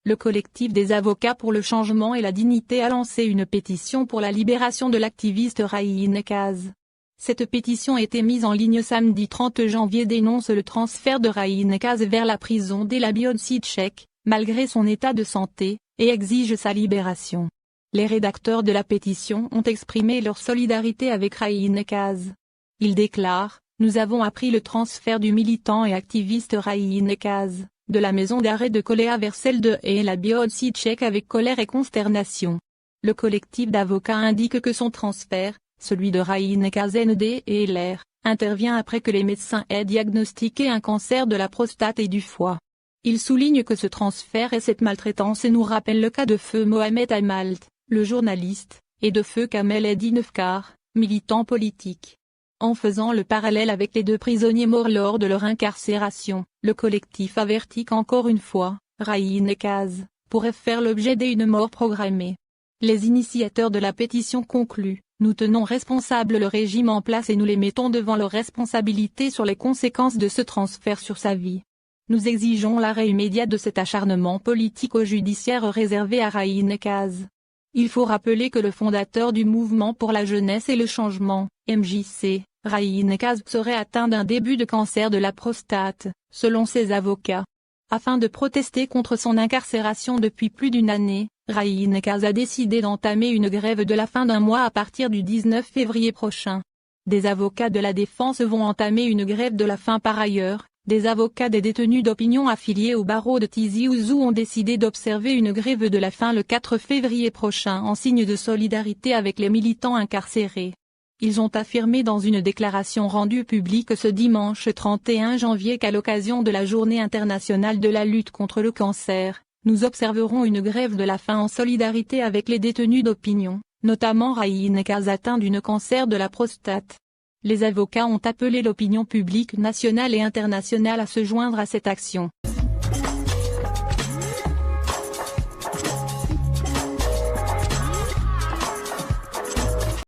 le collectif des avocats pour le changement et la dignité a lancé une pétition pour la libération de l'activiste Raï Nekaz. Cette pétition a été mise en ligne samedi 30 janvier dénonce le transfert de Raï Nekaz vers la prison d'Ela Bioniček, malgré son état de santé, et exige sa libération. Les rédacteurs de la pétition ont exprimé leur solidarité avec Raï Nekaz. Ils déclarent: « Nous avons appris le transfert du militant et activiste Raï Nekaz, de la maison d'arrêt de Koléa vers celle de Ela Bioniček avec colère et consternation. » Le collectif d'avocats indique que son transfert, celui de Raï Nekaz ND/LR, intervient après que les médecins aient diagnostiqué un cancer de la prostate et du foie. Il souligne que ce transfert et cette maltraitance nous rappellent le cas de feu Mohamed Amalt, le journaliste, et de feu Kamel Eddinefkar, militant politique. En faisant le parallèle avec les 2 prisonniers morts lors de leur incarcération, le collectif avertit qu'encore une fois, Raï Nekaz pourrait faire l'objet d'une mort programmée. Les initiateurs de la pétition concluent: « Nous tenons responsable le régime en place et nous les mettons devant leurs responsabilités sur les conséquences de ce transfert sur sa vie. Nous exigeons l'arrêt immédiat de cet acharnement politico-judiciaire réservé à Raï Nekaz. » Il faut rappeler que le fondateur du Mouvement pour la jeunesse et le changement, MJC, Raï Nekaz serait atteint d'un début de cancer de la prostate, selon ses avocats. Afin de protester contre son incarcération depuis plus d'une année, Raï Nekaz a décidé d'entamer une grève de la faim d'1 mois à partir du 19 février prochain. Des avocats de la défense vont entamer une grève de la faim par ailleurs. Des avocats des détenus d'opinion affiliés au barreau de Tizi Ouzou ont décidé d'observer une grève de la faim le 4 février prochain en signe de solidarité avec les militants incarcérés. Ils ont affirmé dans une déclaration rendue publique ce dimanche 31 janvier qu'à l'occasion de la Journée internationale de la lutte contre le cancer, nous observerons une grève de la faim en solidarité avec les détenus d'opinion, notamment Raï Nekaz atteint d'un cancer de la prostate. Les avocats ont appelé l'opinion publique nationale et internationale à se joindre à cette action.